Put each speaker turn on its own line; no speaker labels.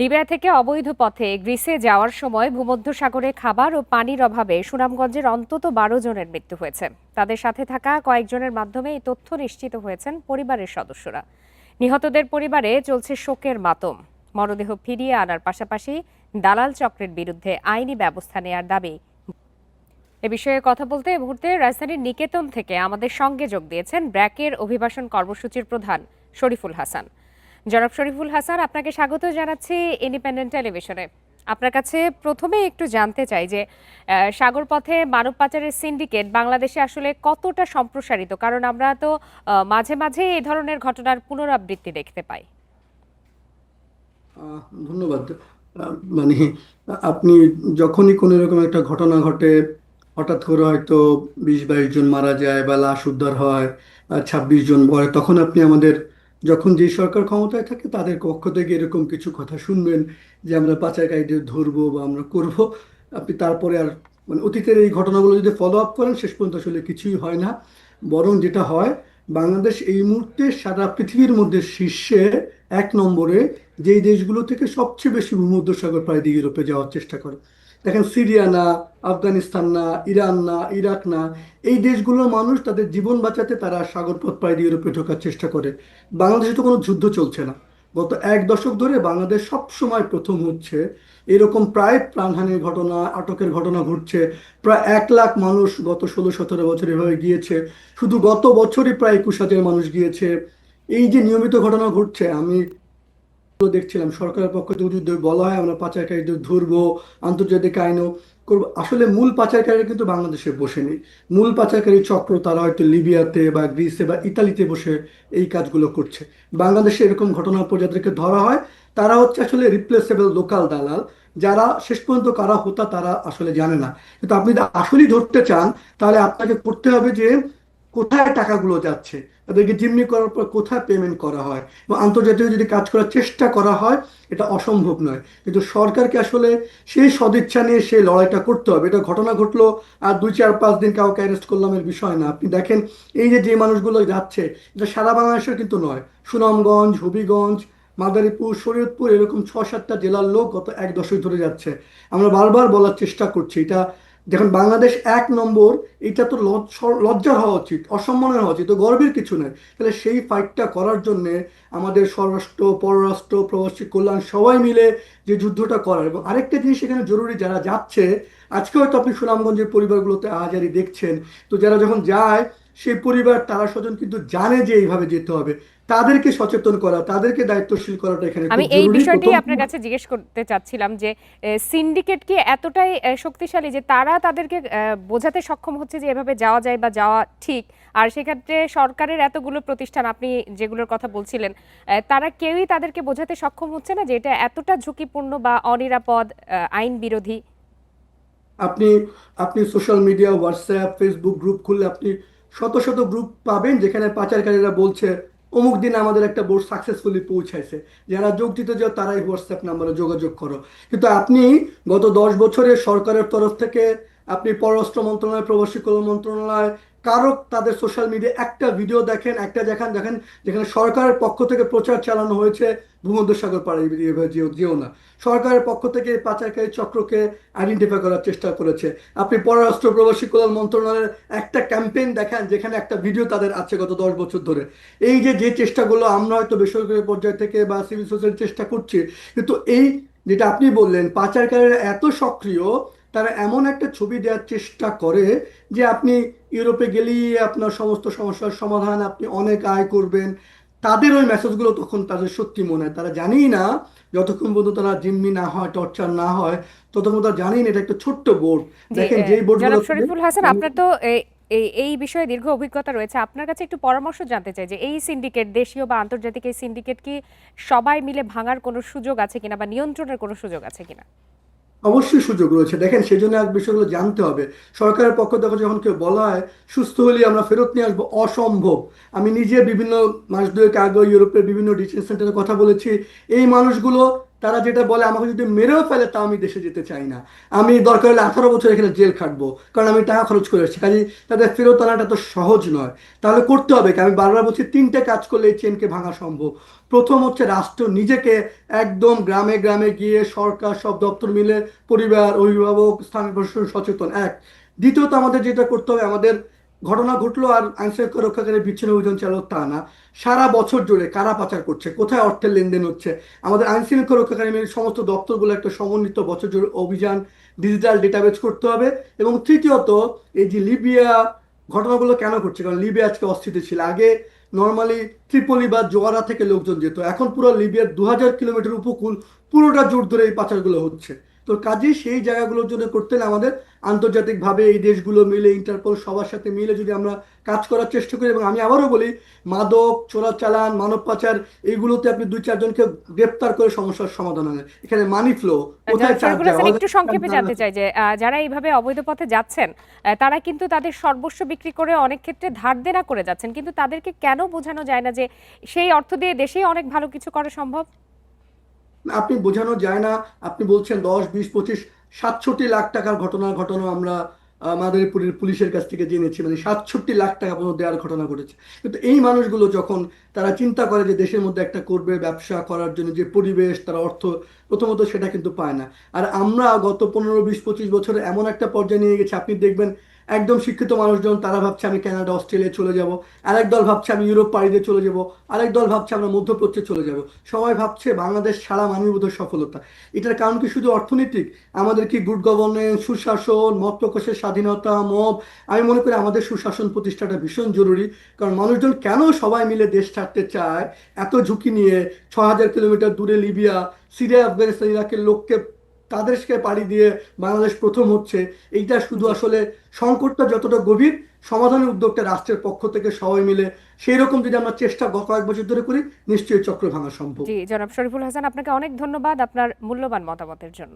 Libya থেকে অবৈধ পথে গ্রিসে যাওয়ার সময় ভূমধ্যসাগরে খাবার ও পানির অভাবে সুনামগঞ্জের অন্তত ১২ জনের মৃত্যু হয়েছে। তাদের সাথে থাকা কয়েকজনের মাধ্যমে এই তথ্য নিশ্চিত হয়েছেন পরিবারের সদস্যরা। নিহতদের পরিবারে চলছে শোকের মাতম। মরদেহ ফিরিয়ে আনার পাশাপাশি দালাল চক্রের বিরুদ্ধে আইনি ব্যবস্থা নেয়ার দাবি। এ বিষয়ে কথা বলতে এই মুহূর্তে রাজধানীর নিকেতন থেকে আমাদের সঙ্গে যোগ দিয়েছেন ব্র্যাকের অভিবাসন কর্মসূচির প্রধান শরীফুল হাসান। জনাব শরীফুল হাসান, আপনাকে স্বাগত জানাচ্ছি ইন্ডিপেন্ডেন্ট টেলিভিশনে। আপনার কাছে প্রথমে একটু জানতে চাই যে সাগর পথে মানব পাচারের সিন্ডিকেট বাংলাদেশে আসলে কতটা সম্প্রসারিত, কারণ আমরা তো মাঝে মাঝে এই ধরনের ঘটনার পুনরাবৃত্তি দেখতে পাই।
ধন্যবাদ। মানে আপনি যখনই কোনো এরকম একটা ঘটনা ঘটে, হঠাৎ করে হয়তো ২০-২২ জন মারা যায় বা লাশ উদ্ধার হয়, ২৬ জন পরে, তখন আপনি আমাদের, যখন যে সরকার ক্ষমতায় থাকে তাদের পক্ষ থেকে এরকম কিছু কথা শুনবেন যে আমরা পাচারকারীদের ধরবো বা আমরা করব। আপনি তারপরে আর মানে অতীতের এই ঘটনাগুলো যদি ফলো আপ করেন, শেষ পর্যন্ত আসলে কিছুই হয় না। বরং যেটা হয়, বাংলাদেশ এই মুহূর্তে সারা পৃথিবীর মধ্যে শীর্ষে ১ নম্বরে, যেই দেশগুলো থেকে সবচেয়ে বেশি ভূমধ্যসাগর পাড়ি দিয়ে ইউরোপে যাওয়ার চেষ্টা করে। দেখেন, সিরিয়া না, আফগানিস্তান না, ইরান না, ইরাক না, এই দেশগুলোর মানুষ তাদের জীবন বাঁচাতে তারা সাগরপথ পাড়ি দিয়ে ইউরোপে ঢোকার চেষ্টা করে। বাংলাদেশে তো কোনো যুদ্ধ চলছে না। গত ১ দশক ধরে বাংলাদেশ সব সময় প্রথম হচ্ছে। এরকম প্রায় প্রাণহানির ঘটনা, আটকের ঘটনা ঘটছে। প্রায় ১ লাখ মানুষ গত ১৬-১৭ বছর এভাবে গিয়েছে। শুধু গত বছরই প্রায় ২১,০০০ মানুষ গিয়েছে। এই যে নিয়মিত ঘটনা ঘটছে, আমি দেখছিলাম সরকারের পক্ষ থেকে যদি বলা হয় আমরা পাচারকারীদের ধরবো, আন্তর্জাতিক আইনও করবো, আসলে মূল পাচারকারীরা কিন্তু বাংলাদেশে বসে নেই। মূল পাচারকারী চক্র তারা হয়তো লিবিয়াতে বা গ্রিসে বা ইতালিতে বসে এই কাজগুলো করছে। বাংলাদেশে এরকম ঘটনার পর যাদেরকে ধরা হয়, তারা হচ্ছে আসলে রিপ্লেসেবল লোকাল দালাল, যারা শেষ পর্যন্ত কারা হতা তারা আসলে জানে না। কিন্তু আপনি যদি আসলেই ধরতে চান, তাহলে আপনাকে করতে হবে যে কোথায় টাকাগুলো যাচ্ছে, তাদেরকে জিম্মি করার পর কোথায় পেমেন্ট করা হয়, এবং আন্তর্জাতিক যদি কাজ করার চেষ্টা করা হয়, এটা অসম্ভব নয়। কিন্তু সরকারকে আসলে সেই সদিচ্ছা নিয়ে সেই লড়াইটা করতে হবে। এটা ঘটনা ঘটলো আর ২, ৪, ৫ দিন কাউকে অ্যারেস্ট করলাম এর বিষয় না। আপনি দেখেন, এই যে যে মানুষগুলো যাচ্ছে, এটা সারা বাংলাদেশের কিন্তু নয়। সুনামগঞ্জ, হবিগঞ্জ, মাদারীপুর, শরীয়তপুর, এরকম ৬-৭টা জেলার লোক গত ১ দশক ধরে যাচ্ছে। আমরা বারবার বলার চেষ্টা করছি, এটা দেখুন, বাংলাদেশ ১ নম্বর, এটা তো লজ্জার হওয়া উচিত, অসম্মানের হওয়া উচিত, তো গর্বের কিছু নয়। তাহলে সেই ফাইটটা করার জন্যে আমাদের স্বরাষ্ট্র, পররাষ্ট্র, প্রবাসী কল্যাণ সবাই মিলে যে যুদ্ধটা করার, এবং আরেকটা জিনিস এখানে জরুরি, যারা যাচ্ছে, আজকে হয়তো আপনি সুনামগঞ্জের পরিবারগুলোতে আহাজারি দেখছেন, তো যারা যখন যায়, সেই পরিবার তারা স্বজন কিন্তু জানে যে এইভাবে যেতে হবে। তাদেরকে সচেতন করা, তাদেরকে দায়িত্বশীল করাটা এখানে
আমি
খুব
এই
জরুরি।
বিষয়টি
প্রথম
আপনার কাছে জিজ্ঞেস করতে চাচ্ছিলাম যে সিন্ডিকেট কি এতটাই শক্তিশালী যে তারা তাদেরকে বোঝাতে সক্ষম হচ্ছে যে এভাবে যাওয়া যায় বা যাওয়া ঠিক, আর সেক্ষেত্রে সরকারের এতগুলো প্রতিষ্ঠান আপনি যেগুলোর কথা বলছিলেন, তারা কেউই তাদেরকে বোঝাতে সক্ষম হচ্ছে না যে এটা এতটা ঝুঁকিপূর্ণ বা অনিরাপদ, আইন বিরোধী।
আপনি আপনি social media, WhatsApp, Facebook group খুললে আপনি শত শত গ্রুপ পাবেন যেখানে পাচারকারীরা বলছে অমুক দিন আমাদের একটা বোট সাকসেসফুলি পৌঁছাইছে, যারা যোগ দিতে যাও তারাই হোয়াটসঅ্যাপ নাম্বারে যোগাযোগ করো। কিন্তু আপনি গত ১০ বছরে সরকারের তরফ থেকে, আপনি পররাষ্ট্র মন্ত্রণালয়, প্রবাসী কল্যাণ মন্ত্রণালয়, কারো তাদের সোশ্যাল মিডিয়া একটা ভিডিও দেখেন, একটা দেখেন দেখেন যেখানে সরকারের পক্ষ থেকে প্রচার চালানো হয়েছে ভূমধ্যসাগর পাড়ি দিয়ে যেও যেও না। সরকারের পক্ষ থেকে এই পাচারকারী চক্রকে আইডেন্টিফাই করার চেষ্টা করেছে। আপনি পররাষ্ট্র, প্রবাসী কল্যাণ মন্ত্রণালয়ের একটা ক্যাম্পেইন দেখেন যেখানে একটা ভিডিও তাদের আছে গত ১০ বছর ধরে। এই যে যে চেষ্টাগুলো আমরা হয়তো বেসরকারি পর্যায় থেকে বা সিভিল সোসাইটির চেষ্টা করছি, কিন্তু এই যেটা আপনি বললেন, পাচারকারীরা এত সক্রিয়, তারা এমন একটা ছবি দেওয়ার চেষ্টা করে যে আপনি ইউরোপে গেলেই আপনার সমস্ত সমস্যার সমাধান, আপনি অনেক আয় করবেন। তাদের ওই মেসেজগুলো তখন তাদের সত্যি মনে হয়, তারা জানেই না, যতক্ষণ পর্যন্ত তারা জিম্মি না হয়, টর্চার না হয়, ততক্ষণ তারা জানেই না এটা একটা ছোট্ট বোর্ড।
জি,
দেখেন যেই
জনাব
বোর্ডগুলোতে
শরীফুল হাসান, আপনার তো এই বিষয়ে দীর্ঘ অভিজ্ঞতা রয়েছে। আপনার কাছে একটু পরামর্শ জানতে চাই যে এই সিন্ডিকেট, দেশীয় বা আন্তর্জাতিক এই সিন্ডিকেট কি সবাই মিলে ভাঙার কোনো সুযোগ আছে কিনা বা নিয়ন্ত্রণের কোনো সুযোগ আছে কিনা?
অবশ্যই সুযোগ রয়েছে। দেখেন, সেজন্য এক বিষয়গুলো জানতে হবে। সরকারের পক্ষ থেকে যখন কেউ বলা হয় সুস্থ হলে আমরা ফেরত নিয়ে আসবো, অসম্ভব। আমি নিজে বিভিন্ন মাস দুয়েক আগে ইউরোপের বিভিন্ন ডিটেনশন সেন্টারে কথা বলেছি। এই মানুষগুলো তারা যেটা বলে আমাকে যদি মেরেও ফেলে তাও আমি দেশে যেতে চাই না, আমি দরকার হলে 18 বছর এখানে জেল খাটবো, কারণ আমি টাকা খরচ করে এসেছি। কাজে তাদের ফেরত আনাটা তো সহজ নয়। তাহলে করতে হবে কি? আমি বারবার বলছি 3টে কাজ করলে এই চেনকে ভাঙা সম্ভব। প্রথম হচ্ছে রাষ্ট্র নিজেকে একদম গ্রামে গ্রামে গিয়ে সরকার সব দপ্তর মিলে পরিবার, অভিভাবক, স্থানীয় প্রশাসন সচেতন এক। দ্বিতীয়ত আমাদের যেটা করতে হবে, আমাদের ঘটনা ঘটলো আর আইন শৃঙ্খলা রক্ষাকারী বিচ্ছিন্ন অভিযান চালালো তা না, সারা বছর জুড়ে কারা পাচার করছে, কোথায় অর্থের লেনদেন হচ্ছে, আমাদের আইন শৃঙ্খলা রক্ষাকারী সমস্ত দপ্তরগুলো একটা সমন্বিত বছর জুড়ে অভিযান, ডিজিটাল ডেটাবেজ করতে হবে। এবং তৃতীয়ত, এই যে লিবিয়া ঘটনাগুলো কেন ঘটছে, কারণ লিবিয়া আজকে অস্থিতিশীল। আগে নর্মালি ত্রিপলি বা জোয়ারা থেকে লোকজন যেত, এখন পুরো লিবিয়ার 2000 কিলোমিটার উপকূল পুরোটা জোর ধরে এই পাচারগুলো হচ্ছে। তো কাজেই সেই জায়গাগুলোর জন্য করতে হলে আমাদের আন্তর্জাতিকভাবে এই দেশগুলো মিলে, ইন্টারপোল সবার সাথে মিলে যদি আমরা কাজ করার চেষ্টা করি, এবং আমি আবারও বলি, মাদক চোরাচালান, মানব পাচার, এইগুলোতে আপনি 2-4 জনকে গ্রেপ্তার করে সমস্যার সমাধান হয়। এখানে মানি ফ্লো কোথায়,
জনাব
চার
শরীফুল
যায়
হাসান, একটু সংক্ষেপে জানতে চাই যে যারা এইভাবে অবৈধ পথে যাচ্ছেন, তারা কিন্তু তাদের সর্বস্ব বিক্রি করে অনেক ক্ষেত্রে ধার দেনা করে যাচ্ছেন, কিন্তু তাদেরকে কেন বোঝানো যায় না যে সেই অর্থ দিয়ে দেশেই অনেক ভালো কিছু করা সম্ভব?
আপনি বোঝানো যায় না। আপনি বলছেন 10, 20, 25, 67 লাখ টাকার ঘটনা ঘটনা আমরা আমাদের পুলিশের কাছ থেকে জেনেছি, মানে 67 লাখ টাকা পর্যন্ত দেওয়ার ঘটনা ঘটেছে। কিন্তু এই মানুষগুলো যখন তারা চিন্তা করে যে দেশের মধ্যে একটা করবে, ব্যবসা করার জন্য যে পরিবেশ, তারা অর্থ প্রথমত সেটা কিন্তু পায় না। আর আমরা গত 15, 20, 25 বছরে এমন একটা পর্যায়ে নিয়ে গেছি, আপনি দেখবেন একদম শিক্ষিত মানুষজন তারা ভাবছে আমি কানাডা, অস্ট্রেলিয়া চলে যাব, আরেক দল ভাবছে আমি ইউরোপ পাড়ি দিয়ে চলে যাব, আরেক দল ভাবছে আমরা মধ্যপ্রাচ্যে চলে যাব, সবাই ভাবছে বাংলাদেশ ছাড়া মানববোধের সফলতা। এটার কারণ কি শুধু অর্থনৈতিক? আমাদের কি গুড গভর্নেন্স, সুশাসন, মত প্রকাশের স্বাধীনতা, মত, আমি মনে করি আমাদের সুশাসন প্রতিষ্ঠাটা ভীষণ জরুরি। কারণ মানুষজন কেন সবাই মিলে দেশ ছাড়তে চায় এত ঝুঁকি নিয়ে? 6000 কিলোমিটার দূরে লিবিয়া, সিরিয়া, আফগানিস্তান, ইরাকের লোককে তাদেরকে পাড়ি দিয়ে বাংলাদেশ প্রথম হচ্ছে। এইটা শুধু
জি।
আসলে সংকটটা যতটা গভীর, সমাধানের উদ্যোগটা রাষ্ট্রের পক্ষ থেকে সবাই মিলে সেই রকম যদি আমরা চেষ্টা কয়েক বছর ধরে করি, নিশ্চয়ই চক্র ভাঙা সম্ভব।
জি, জনাব শরীফুল হাসান, আপনাকে অনেক ধন্যবাদ আপনার মূল্যবান মতামতের জন্য।